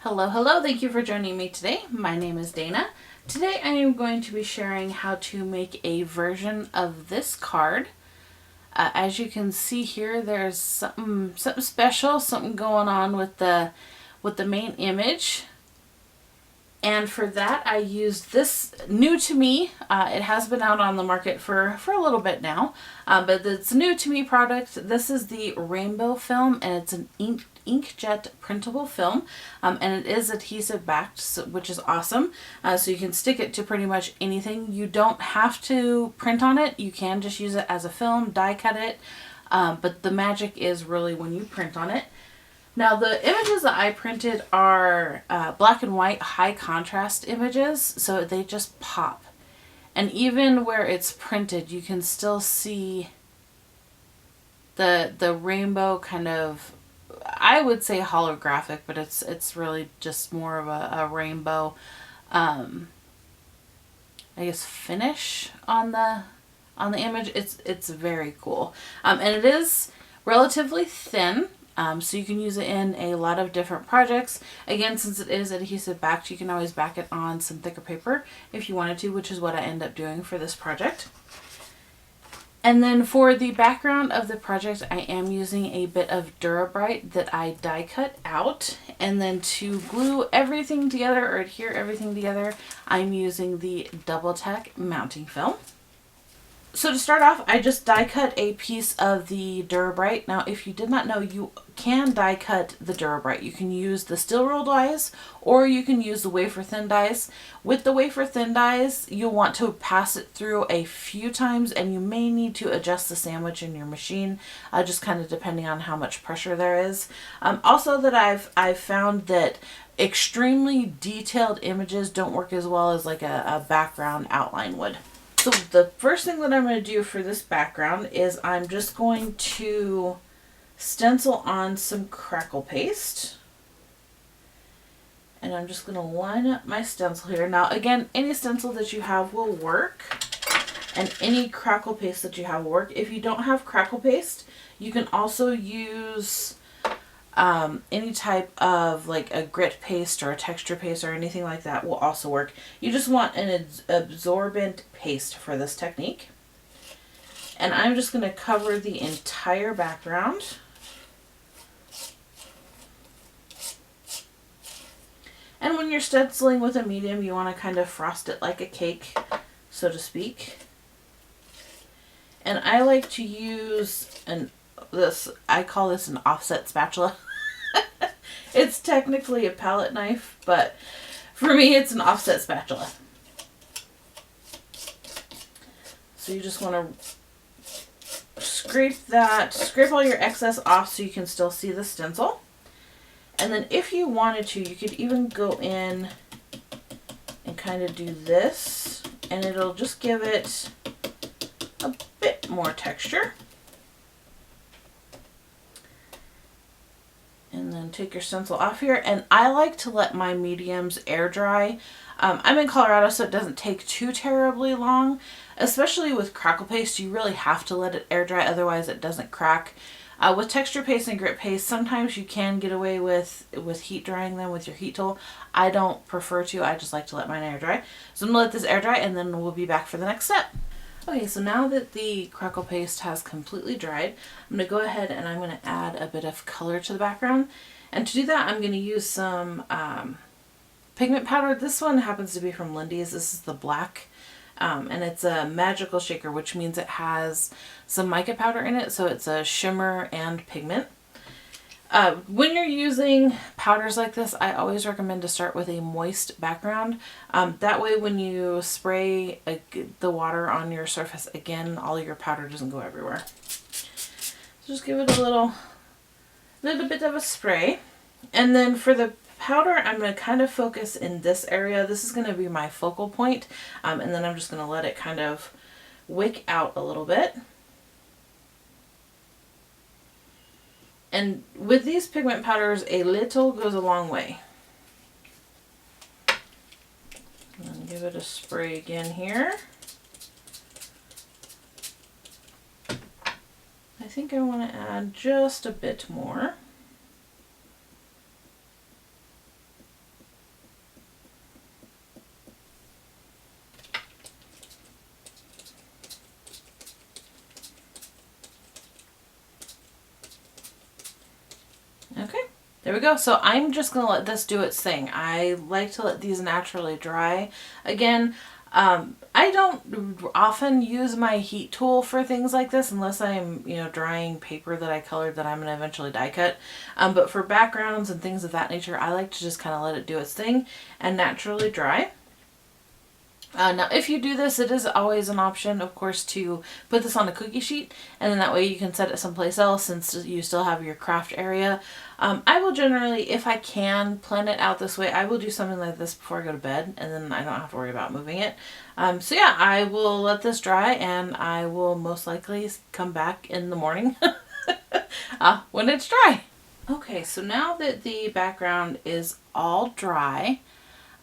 Hello, hello. Thank you for joining me today. My name is Dana. Today I am going to be sharing how to make a version of this card. As you can see here, there's something special, something going on with the main image. And for that, I used this new to me. It has been out on the market for a little bit now, but it's new to me product. This is the rainbow film, and it's an inkjet printable film, and it is adhesive backed, which is awesome. So you can stick it to pretty much anything. You don't have to print on it. You can just use it as a film, die cut it, but the magic is really when you print on it. Now the images that I printed are black and white high contrast images, so they just pop. And even where it's printed, you can still see the rainbow kind of, I would say holographic, but it's really just more of a rainbow, I guess, finish on the image. It's very cool, and it is relatively thin. So you can use it in a lot of different projects. Again, since it is adhesive backed, you can always back it on some thicker paper if you wanted to, which is what I end up doing for this project. And then for the background of the project, I am using a bit of Dura-Bright that I die cut out. And then to glue everything together or adhere everything together, I'm using the double tack mounting film. So to start off, I just die cut a piece of the Dura-Bright. Now, if you did not know, you can die cut the Dura-Bright. You can use the steel roll dies, or you can use the wafer thin dies. With the wafer thin dies, you'll want to pass it through a few times, and you may need to adjust the sandwich in your machine, just kind of depending on how much pressure there is. Also, that I've found that extremely detailed images don't work as well as like a background outline would. So the first thing that I'm going to do for this background is I'm just going to stencil on some crackle paste. And I'm just going to line up my stencil here. Now again, any stencil that you have will work, and any crackle paste that you have will work. If you don't have crackle paste, you can also use any type of like a grit paste or a texture paste or anything like that will also work. You just want an absorbent paste for this technique. And I'm just going to cover the entire background. And when you're stenciling with a medium, you want to kind of frost it like a cake, so to speak. And I like to use I call this an offset spatula. It's technically a palette knife, but for me it's an offset spatula. So you just want to scrape all your excess off so you can still see the stencil. And then if you wanted to, you could even go in and kind of do this, and it'll just give it a bit more texture. And then take your stencil off here. And I like to let my mediums air dry. I'm in Colorado, so it doesn't take too terribly long. Especially with crackle paste, you really have to let it air dry, otherwise it doesn't crack. With texture paste and grit paste, sometimes you can get away with heat drying them with your heat tool. I don't prefer to. I just like to let mine air dry. So I'm going to let this air dry, and then we'll be back for the next step. Okay, so now that the crackle paste has completely dried, I'm going to go ahead and I'm going to add a bit of color to the background. And to do that, I'm going to use some pigment powder. This one happens to be from Lindys. This is the black, and it's a magical shaker, which means it has some mica powder in it, so it's a shimmer and pigment. When you're using powders like this, I always recommend to start with a moist background. That way when you spray the water on your surface again, all your powder doesn't go everywhere. So just give it a little bit of a spray. And then for the powder, I'm going to kind of focus in this area. This is going to be my focal point. And then I'm just going to let it kind of wick out a little bit. And with these pigment powders, a little goes a long way. And give it a spray again here. I think I want to add just a bit more. there we go. So I'm just going to let this do its thing. I like to let these naturally dry. Again, I don't often use my heat tool for things like this unless I'm, you know, drying paper that I colored that I'm going to eventually die cut. But for backgrounds and things of that nature, I like to just kind of let it do its thing and naturally dry. Now, if you do this, it is always an option, of course, to put this on a cookie sheet, and then that way you can set it someplace else since you still have your craft area. I will generally, if I can plan it out this way, I will do something like this before I go to bed, and then I don't have to worry about moving it. So yeah, I will let this dry, and I will most likely come back in the morning when it's dry. Okay, so now that the background is all dry,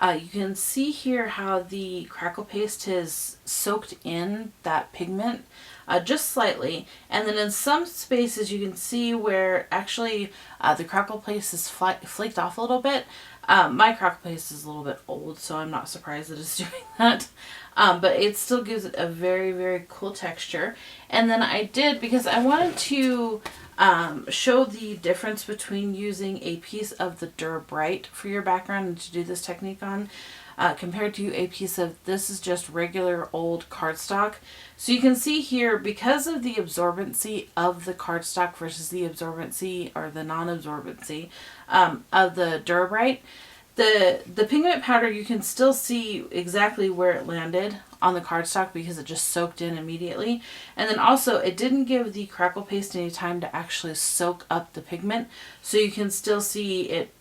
you can see here how the crackle paste has soaked in that pigment just slightly, and then in some spaces you can see where actually the crackle paste is flaked off a little bit. My crackle paste is a little bit old, so I'm not surprised that it's doing that. But it still gives it a very, very cool texture. And then I did, because I wanted to show the difference between using a piece of the Dura-Bright for your background and to do this technique on compared to a piece of, this is just regular old cardstock. So you can see here, because of the absorbency of the cardstock versus the absorbency or the non-absorbency of the Dura-Bright, the pigment powder, you can still see exactly where it landed on the cardstock because it just soaked in immediately. And then also it didn't give the crackle paste any time to actually soak up the pigment, so you can still see it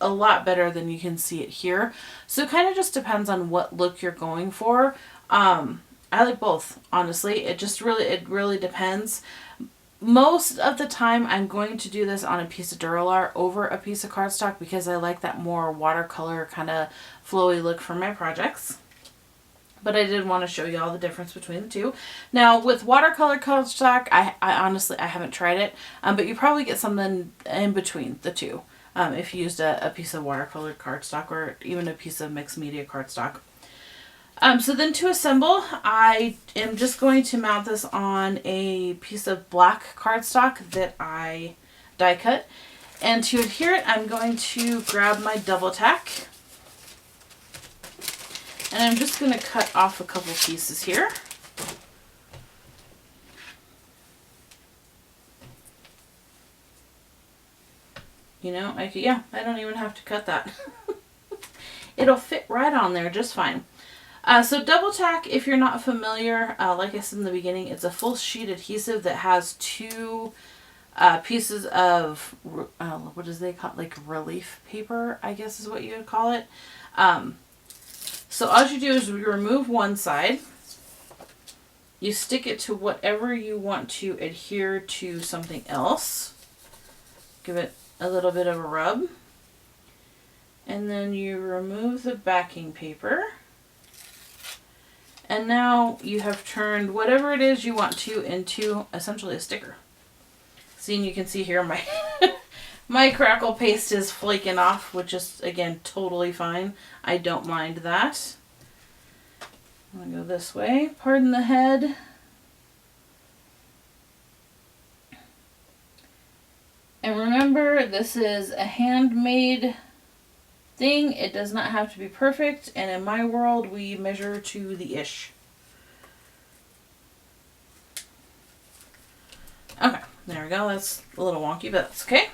a lot better than you can see it here. So it kind of just depends on what look you're going for. I like both, honestly. It really depends. Most of the time I'm going to do this on a piece of Duralar over a piece of cardstock because I like that more watercolor kind of flowy look for my projects. But I did want to show you all the difference between the two. Now with watercolor cardstock, I honestly, I haven't tried it, but you probably get something in between the two if you used a piece of watercolor cardstock or even a piece of mixed media cardstock. So then to assemble, I am just going to mount this on a piece of black cardstock that I die cut. And to adhere it, I'm going to grab my double tack. And I'm just going to cut off a couple pieces here. You know, I don't even have to cut that. It'll fit right on there just fine. So double tack, if you're not familiar, like I said in the beginning, it's a full sheet adhesive that has two pieces of, what is they call it? Like relief paper, I guess is what you would call it. So all you do is you remove one side, you stick it to whatever you want to adhere to something else, give it a little bit of a rub, and then you remove the backing paper. And now you have turned whatever it is you want to into essentially a sticker. See, and you can see here my my crackle paste is flaking off, which is, again, totally fine. I don't mind that. I'm going to go this way. Pardon the head. And remember, this is a handmade thing. It does not have to be perfect, and in my world we measure to the ish. Okay, there we go. That's a little wonky, but that's okay.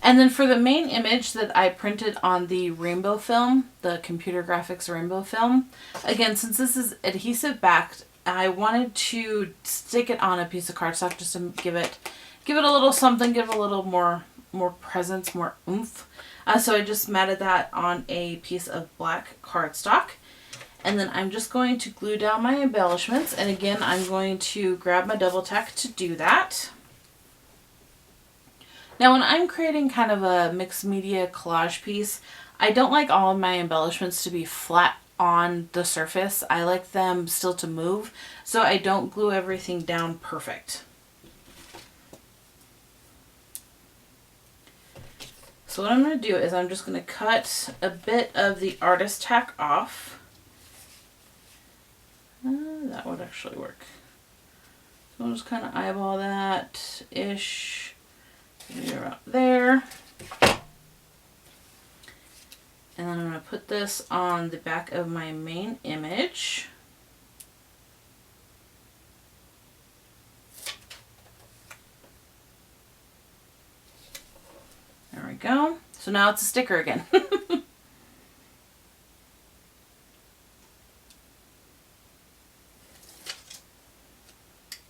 And then for the main image that I printed on the rainbow film, the computer graphics rainbow film, again, since this is adhesive backed, I wanted to stick it on a piece of cardstock just to give it a little something, give it a little more presence, more oomph. So I just matted that on a piece of black cardstock. And then I'm just going to glue down my embellishments. And again, I'm going to grab my double tack to do that. Now when I'm creating kind of a mixed media collage piece, I don't like all of my embellishments to be flat on the surface. I like them still to move, so I don't glue everything down perfect. So what I'm going to do is I'm just going to cut a bit of the artist tack off. That would actually work. So I'll just kind of eyeball that-ish. Maybe about there. And then I'm going to put this on the back of my main image. There we go. So now it's a sticker again.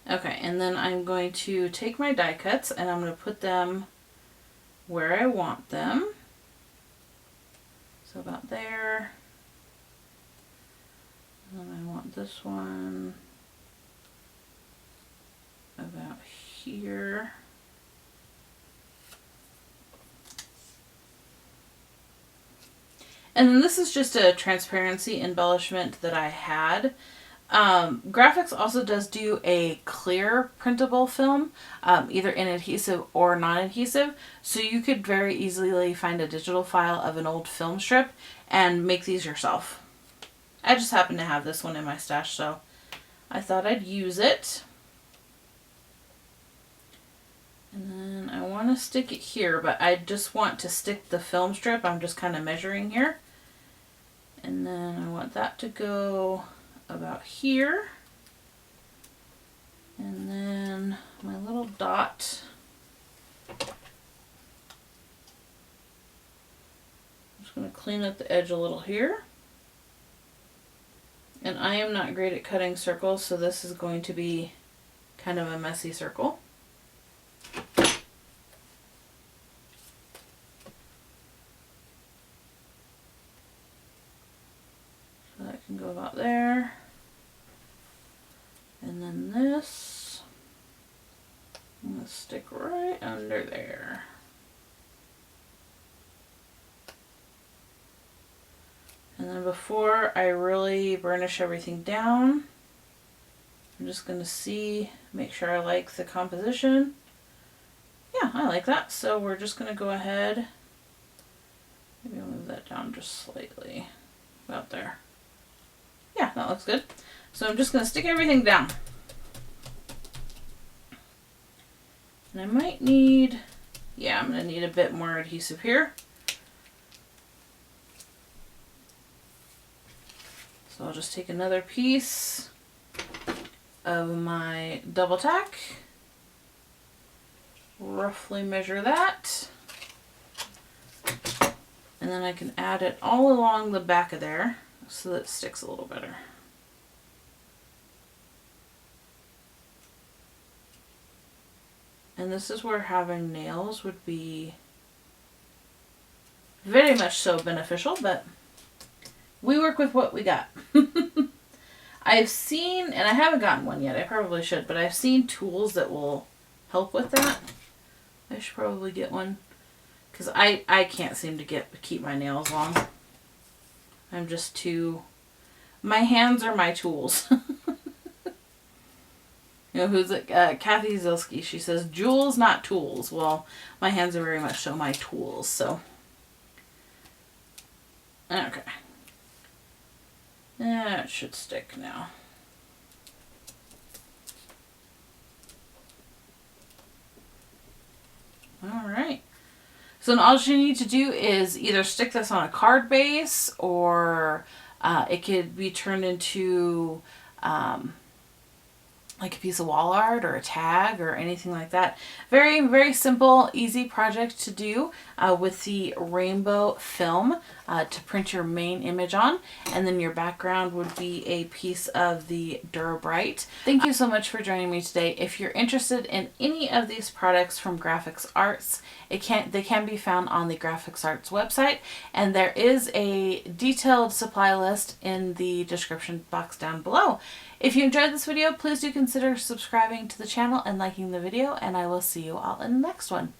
Okay, and then I'm going to take my die cuts and I'm going to put them where I want them. So about there. And then I want this one about here. And then this is just a transparency embellishment that I had. Graphics also does do a clear printable film, either in adhesive or non-adhesive, so you could very easily find a digital file of an old film strip and make these yourself. I just happen to have this one in my stash, so I thought I'd use it. And then I want to stick it here, but I just want to stick the film strip. I'm just kind of measuring here. And then I want that to go about here, and then my little dot, I'm just going to clean up the edge a little here, and I am not great at cutting circles, so this is going to be kind of a messy circle. That can go about there. And then this, I'm going to stick right under there. And then before I really burnish everything down, I'm just going to make sure I like the composition. Yeah, I like that. So we're just going to go ahead, maybe I'll move that down just slightly, about there. Yeah, that looks good. So I'm just going to stick everything down. And I might need, yeah, I'm going to need a bit more adhesive here. So I'll just take another piece of my double tack, roughly measure that, and then I can add it all along the back of there so that it sticks a little better. And this is where having nails would be very much so beneficial, but we work with what we got. I've seen, and I haven't gotten one yet, I probably should, but I've seen tools that will help with that. I should probably get one, because I can't seem to keep my nails long. I'm just too, my hands are my tools. You know, who's it? Kathy Zilski, she says, jewels, not tools. Well, my hands are very much so my tools, so. Okay. Yeah, it should stick now. Alright. So then all you need to do is either stick this on a card base, or it could be turned into like a piece of wall art or a tag or anything like that. Very, very simple, easy project to do with the rainbow film to print your main image on. And then your background would be a piece of the Dura-Bright. Thank you so much for joining me today. If you're interested in any of these products from GrafixArts, they can be found on the GrafixArts website, and there is a detailed supply list in the description box down below. If you enjoyed this video, please do consider subscribing to the channel and liking the video, and I will see you all in the next one.